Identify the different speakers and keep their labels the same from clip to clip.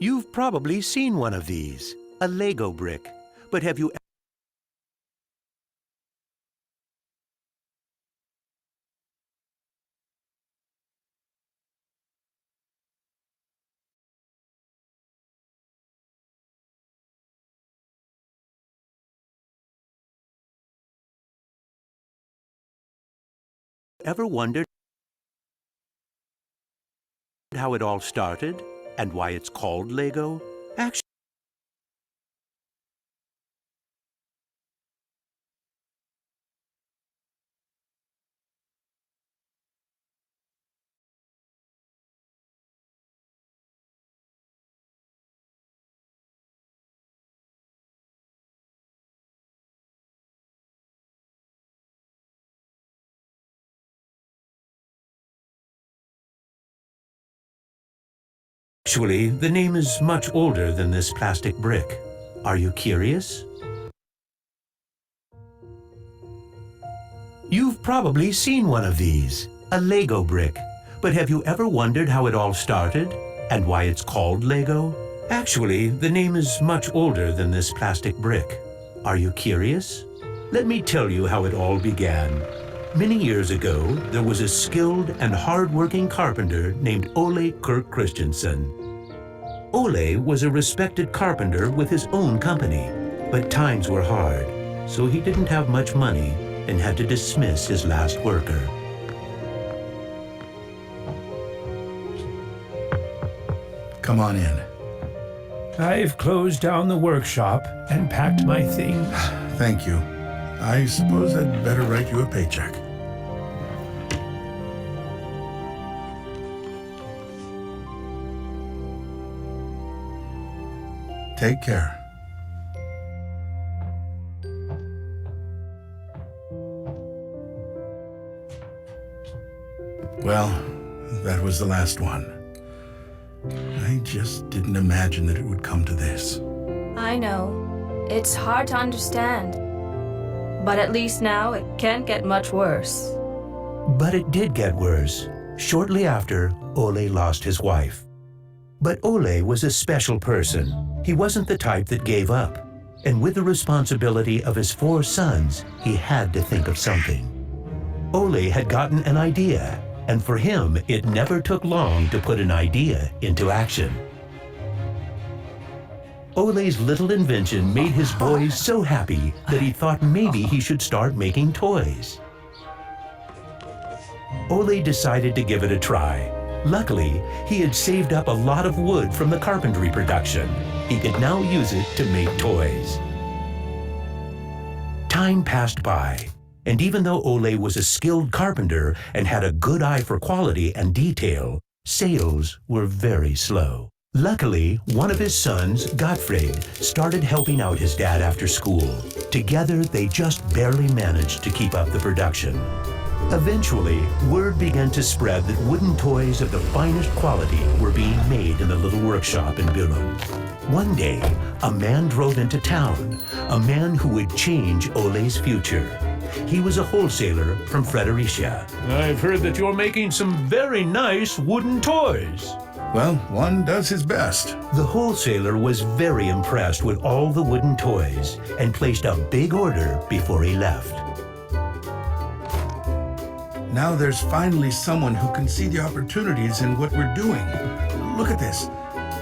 Speaker 1: You've probably seen one of these, a Lego brick. But have you ever wondered how it all started and why it's called Lego? Actually, the name is much older than this plastic brick. Are you curious? You've probably seen one of these, a Lego brick. But have you ever wondered how it all started and why it's called Lego? Actually, the name is much older than this plastic brick. Are you curious? Let me tell you how it all began. Many years ago, there was a skilled and hard-working carpenter named Ole Kirk Christensen. Ole was a respected carpenter with his own company, but times were hard, so he didn't have much money and had to dismiss his last worker.
Speaker 2: Come on in.
Speaker 3: I've closed down the workshop and packed my things.
Speaker 2: Thank you. I suppose I'd better write you a paycheck. Take care. Well, that was the last one. I just didn't imagine that it would come to this.
Speaker 4: I know. It's hard to understand. But at least now it can't get much worse.
Speaker 1: But it did get worse. Shortly after, Ole lost his wife. But Ole was a special person. He wasn't the type that gave up. And with the responsibility of his 4 sons, he had to think of something. Ole had gotten an idea, and for him, it never took long to put an idea into action. Ole's little invention made his boys so happy that he thought maybe he should start making toys. Ole decided to give it a try. Luckily, he had saved up a lot of wood from the carpentry production. He could now use it to make toys. Time passed by, and even though Ole was a skilled carpenter and had a good eye for quality and detail, sales were very slow. Luckily, one of his sons, Gottfried, started helping out his dad after school. Together, they just barely managed to keep up the production. Eventually, word began to spread that wooden toys of the finest quality were being made in the little workshop in Billund. One day, a man drove into town, a man who would change Ole's future. He was a wholesaler from Fredericia. I've heard that you're making some very nice wooden toys.
Speaker 2: Well, one does his best.
Speaker 1: The wholesaler was very impressed with all the wooden toys and placed a big order before he left.
Speaker 2: Now there's finally someone who can see the opportunities in what we're doing. Look at this.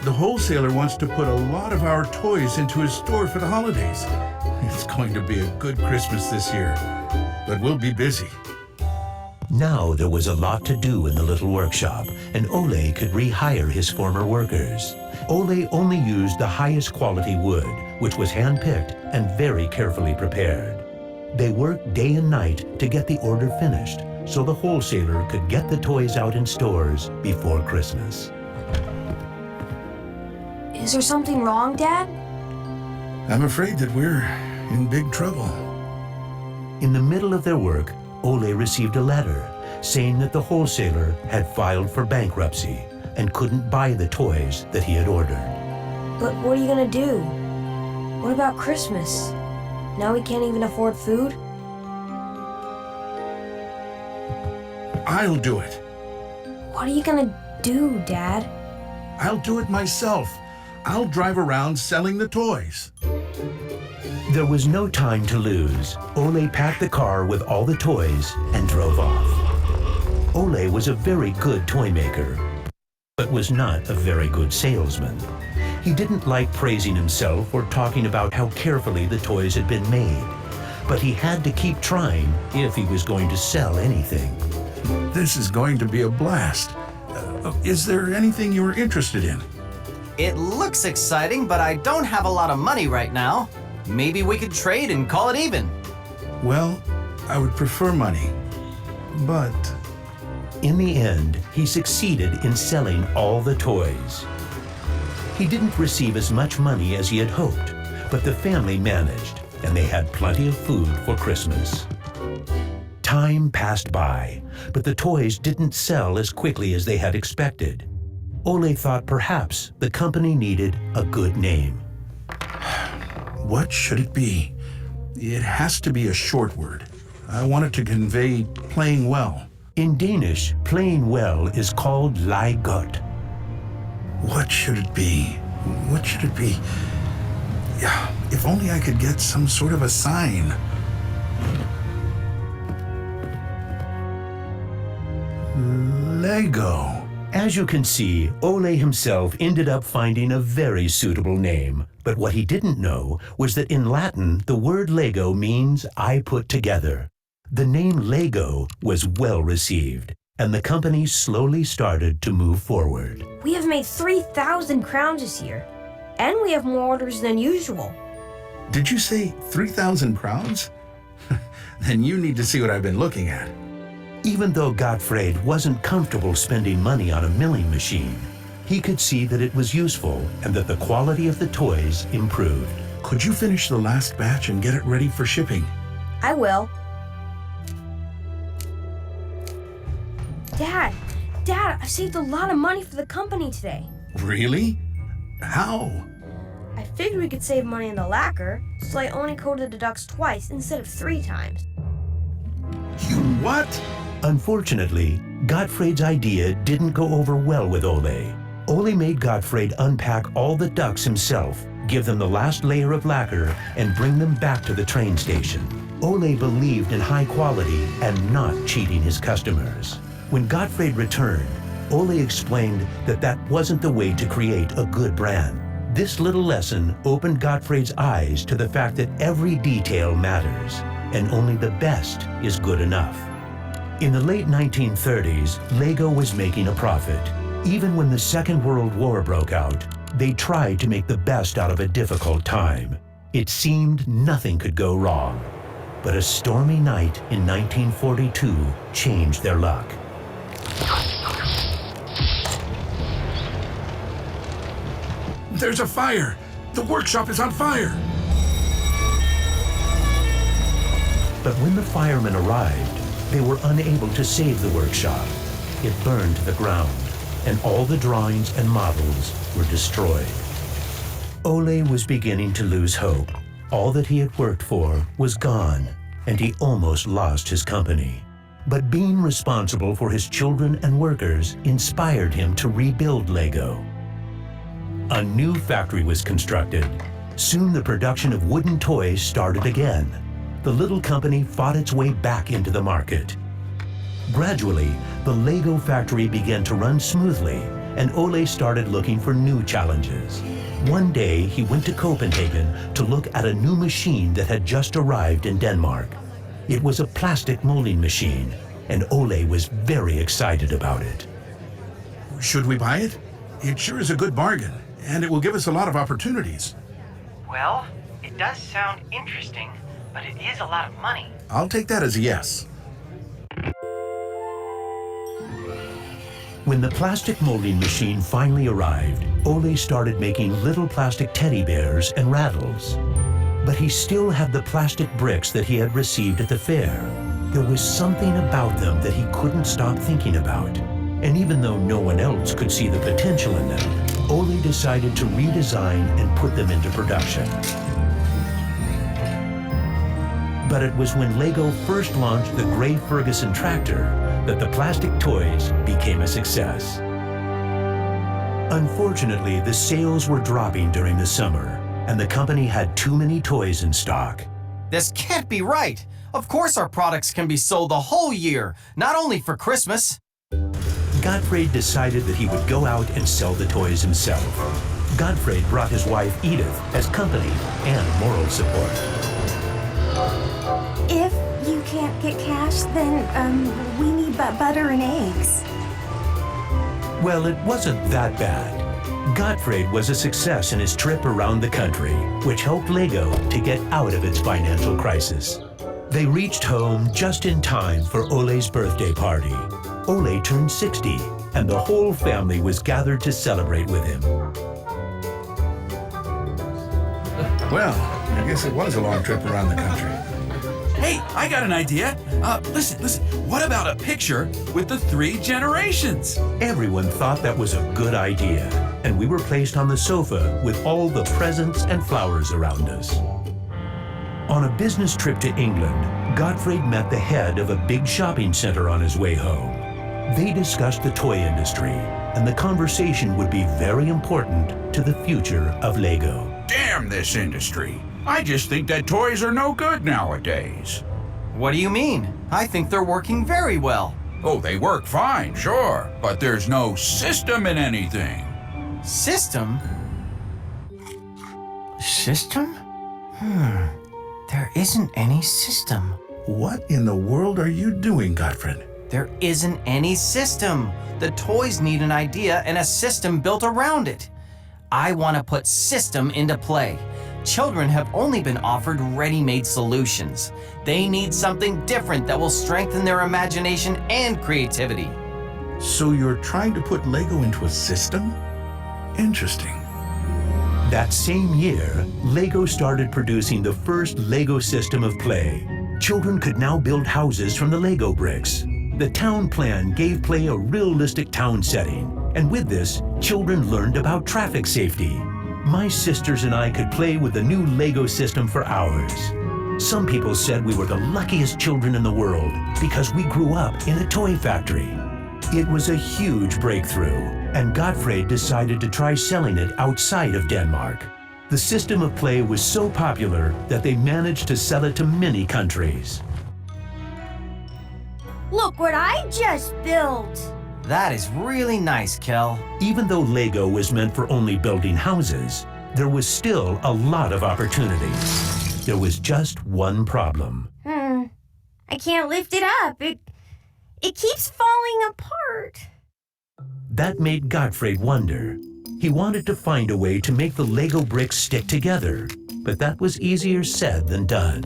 Speaker 2: The wholesaler wants to put a lot of our toys into his store for the holidays. It's going to be a good Christmas this year, but we'll be busy.
Speaker 1: Now there was a lot to do in the little workshop, and Ole could rehire his former workers. Ole only used the highest quality wood, which was hand-picked and very carefully prepared. They worked day and night to get the order finished, so the wholesaler could get the toys out in stores before Christmas.
Speaker 4: Is there something wrong, Dad?
Speaker 2: I'm afraid that we're in big trouble.
Speaker 1: In the middle of their work, Ole received a letter saying that the wholesaler had filed for bankruptcy and couldn't buy the toys that he had ordered.
Speaker 4: But what are you gonna do? What about Christmas? Now we can't even afford food?
Speaker 2: I'll do it.
Speaker 4: What are you gonna do, Dad?
Speaker 2: I'll do it myself. I'll drive around selling the toys.
Speaker 1: There was no time to lose. Ole packed the car with all the toys and drove off. Ole was a very good toy maker, but was not a very good salesman. He didn't like praising himself or talking about how carefully the toys had been made, but he had to keep trying if he was going to sell anything.
Speaker 2: This is going to be a blast. Is there anything you're interested in?
Speaker 5: It looks exciting, but I don't have a lot of money right now. Maybe we could trade and call it even.
Speaker 2: Well, I would prefer money, but...
Speaker 1: In the end, he succeeded in selling all the toys. He didn't receive as much money as he had hoped, but the family managed, and they had plenty of food for Christmas. Time passed by, but the toys didn't sell as quickly as they had expected. Ole thought perhaps the company needed a good name.
Speaker 2: What should it be? It has to be a short word. I want it to convey playing well.
Speaker 1: In Danish, playing well is called leg godt.
Speaker 2: What should it be? What should it be? Yeah, if only I could get some sort of a sign. Lego.
Speaker 1: As you can see, Ole himself ended up finding a very suitable name. But what he didn't know was that in Latin, the word Lego means I put together. The name Lego was well received, and the company slowly started to move forward.
Speaker 6: We have made 3,000 crowns this year, and we have more orders than usual.
Speaker 2: Did you say 3,000 crowns? Then you need to see what I've been looking at.
Speaker 1: Even though Gottfried wasn't comfortable spending money on a milling machine, he could see that it was useful and that the quality of the toys improved.
Speaker 2: Could you finish the last batch and get it ready for shipping?
Speaker 6: I will. Dad, I've saved a lot of money for the company today.
Speaker 2: Really? How?
Speaker 6: I figured we could save money on the lacquer, so I only coated the ducks twice instead of 3 times.
Speaker 2: You what?
Speaker 1: Unfortunately, Gottfried's idea didn't go over well with Ole. Ole made Gottfried unpack all the ducks himself, give them the last layer of lacquer, and bring them back to the train station. Ole believed in high quality and not cheating his customers. When Gottfried returned, Ole explained that that wasn't the way to create a good brand. This little lesson opened Gottfried's eyes to the fact that every detail matters, and only the best is good enough. In the late 1930s, Lego was making a profit. Even when the Second World War broke out, they tried to make the best out of a difficult time. It seemed nothing could go wrong. But a stormy night in 1942 changed their luck.
Speaker 2: There's a fire! The workshop is on fire!
Speaker 1: But when the firemen arrived, they were unable to save the workshop. It burned to the ground, and all the drawings and models were destroyed. Ole was beginning to lose hope. All that he had worked for was gone, and he almost lost his company. But being responsible for his children and workers inspired him to rebuild Lego. A new factory was constructed. Soon the production of wooden toys started again. The little company fought its way back into the market. Gradually, the Lego factory began to run smoothly, and Ole started looking for new challenges. One day, he went to Copenhagen to look at a new machine that had just arrived in Denmark. It was a plastic molding machine, and Ole was very excited about it.
Speaker 2: Should we buy it? It sure is a good bargain, and it will give us a lot of opportunities.
Speaker 7: Well, it does sound interesting, but it is a lot of money.
Speaker 2: I'll take that as a yes.
Speaker 1: When the plastic molding machine finally arrived, Ole started making little plastic teddy bears and rattles. But he still had the plastic bricks that he had received at the fair. There was something about them that he couldn't stop thinking about. And even though no one else could see the potential in them, Ole decided to redesign and put them into production. But it was when Lego first launched the Gray Ferguson tractor that the plastic toys became a success. Unfortunately, the sales were dropping during the summer, and the company had too many toys in stock.
Speaker 5: This can't be right. Of course our products can be sold the whole year, not only for Christmas.
Speaker 1: Gottfried decided that he would go out and sell the toys himself. Gottfried brought his wife Edith as company and moral support.
Speaker 8: If you can't get cash, then we need butter and eggs.
Speaker 1: Well, it wasn't that bad. Gottfried was a success in his trip around the country, which helped Lego to get out of its financial crisis. They reached home just in time for Ole's birthday party. Ole turned 60, and the whole family was gathered to celebrate with him.
Speaker 2: Well, I guess it was a long trip around the country.
Speaker 9: Hey, I got an idea. Listen. What about a picture with the 3 generations?
Speaker 1: Everyone thought that was a good idea, and we were placed on the sofa with all the presents and flowers around us. On a business trip to England, Gottfried met the head of a big shopping center on his way home. They discussed the toy industry, and the conversation would be very important to the future of Lego.
Speaker 10: Damn this industry. I just think that toys are no good nowadays.
Speaker 5: What do you mean? I think they're working very well.
Speaker 10: Oh, they work fine, sure, but there's no system in anything.
Speaker 5: System? System? There isn't any system.
Speaker 2: What in the world are you doing, Gottfried?
Speaker 5: There isn't any system. The toys need an idea and a system built around it. I want to put system into play. Children have only been offered ready-made solutions. They need something different that will strengthen their imagination and creativity.
Speaker 2: So you're trying to put Lego into a system? Interesting.
Speaker 1: That same year, Lego started producing the first Lego system of play. Children could now build houses from the Lego bricks. The town plan gave play a realistic town setting, and with this, children learned about traffic safety. My sisters and I could play with the new Lego system for hours. Some people said we were the luckiest children in the world because we grew up in a toy factory. It was a huge breakthrough, and Gottfried decided to try selling it outside of Denmark. The system of play was so popular that they managed to sell it to many countries.
Speaker 6: Look what I just built!
Speaker 5: That is really nice, Kel.
Speaker 1: Even though Lego was meant for only building houses, there was still a lot of opportunities. There was just one problem.
Speaker 6: I can't lift it up. It keeps falling apart.
Speaker 1: That made Gottfried wonder. He wanted to find a way to make the Lego bricks stick together, but that was easier said than done.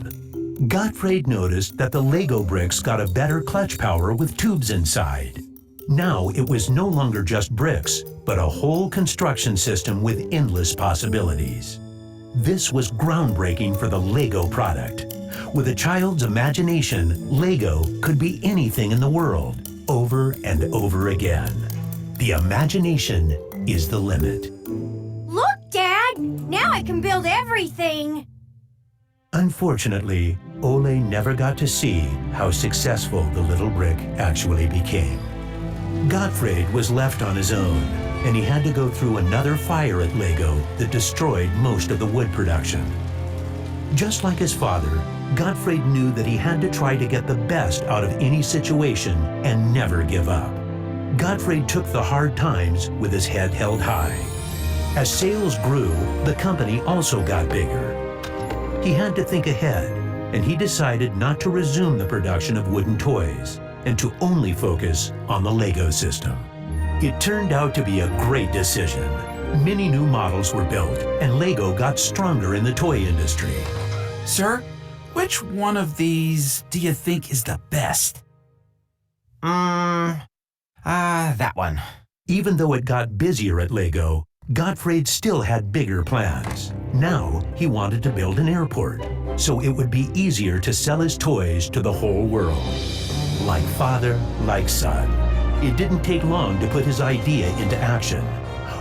Speaker 1: Gottfried noticed that the Lego bricks got a better clutch power with tubes inside. Now it was no longer just bricks, but a whole construction system with endless possibilities. This was groundbreaking for the Lego product. With a child's imagination, Lego could be anything in the world, over and over again. The imagination is the limit.
Speaker 6: Look, Dad! Now I can build everything!
Speaker 1: Unfortunately, Ole never got to see how successful the little brick actually became. Gottfried was left on his own, and he had to go through another fire at Lego that destroyed most of the wood production. Just like his father, Gottfried knew that he had to try to get the best out of any situation and never give up. Gottfried took the hard times with his head held high. As sales grew, the company also got bigger. He had to think ahead, and he decided not to resume the production of wooden toys and to only focus on the Lego system. It turned out to be a great decision. Many new models were built, and Lego got stronger in the toy industry.
Speaker 9: Sir, which one of these do you think is the best?
Speaker 5: That one.
Speaker 1: Even though it got busier at Lego, Gottfried still had bigger plans. Now he wanted to build an airport, so it would be easier to sell his toys to the whole world. Like father, like son. It didn't take long to put his idea into action.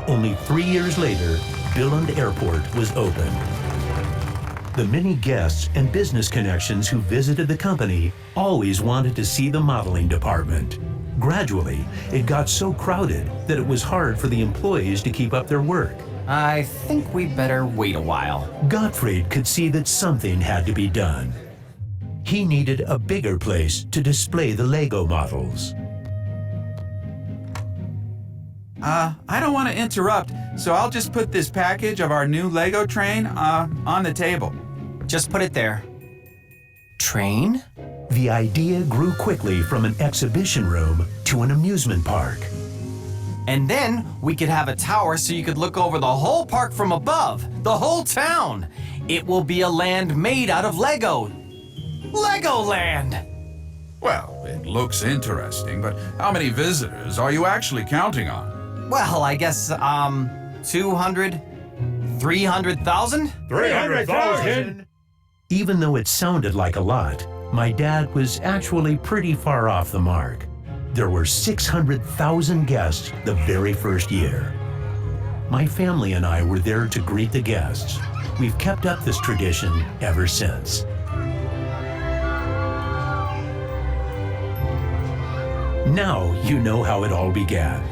Speaker 1: Only 3 years later, Billund Airport was opened. The many guests and business connections who visited the company always wanted to see the modeling department. Gradually, it got so crowded that it was hard for the employees to keep up their work.
Speaker 5: I think we better wait a while.
Speaker 1: Gottfried could see that something had to be done. He needed a bigger place to display the Lego models.
Speaker 9: I don't want to interrupt, so I'll just put this package of our new Lego train on the table.
Speaker 5: Just put it there. Train?
Speaker 1: The idea grew quickly from an exhibition room to an amusement park.
Speaker 5: And then we could have a tower so you could look over the whole park from above, the whole town. It will be a land made out of Lego. Legoland!
Speaker 10: Well, it looks interesting, but how many visitors are you actually counting on?
Speaker 5: Well, I guess, 200, 300,000?
Speaker 3: 300,000!
Speaker 1: Even though it sounded like a lot, my dad was actually pretty far off the mark. There were 600,000 guests the very first year. My family and I were there to greet the guests. We've kept up this tradition ever since. Now you know how it all began.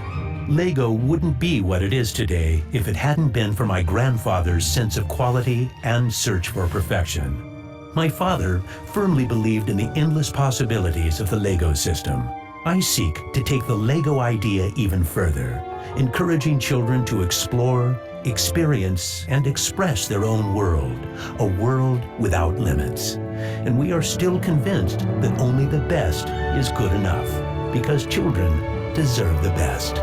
Speaker 1: Lego wouldn't be what it is today if it hadn't been for my grandfather's sense of quality and search for perfection. My father firmly believed in the endless possibilities of the Lego system. I seek to take the Lego idea even further, encouraging children to explore, experience, and express their own world, a world without limits. And we are still convinced that only the best is good enough, because children deserve the best.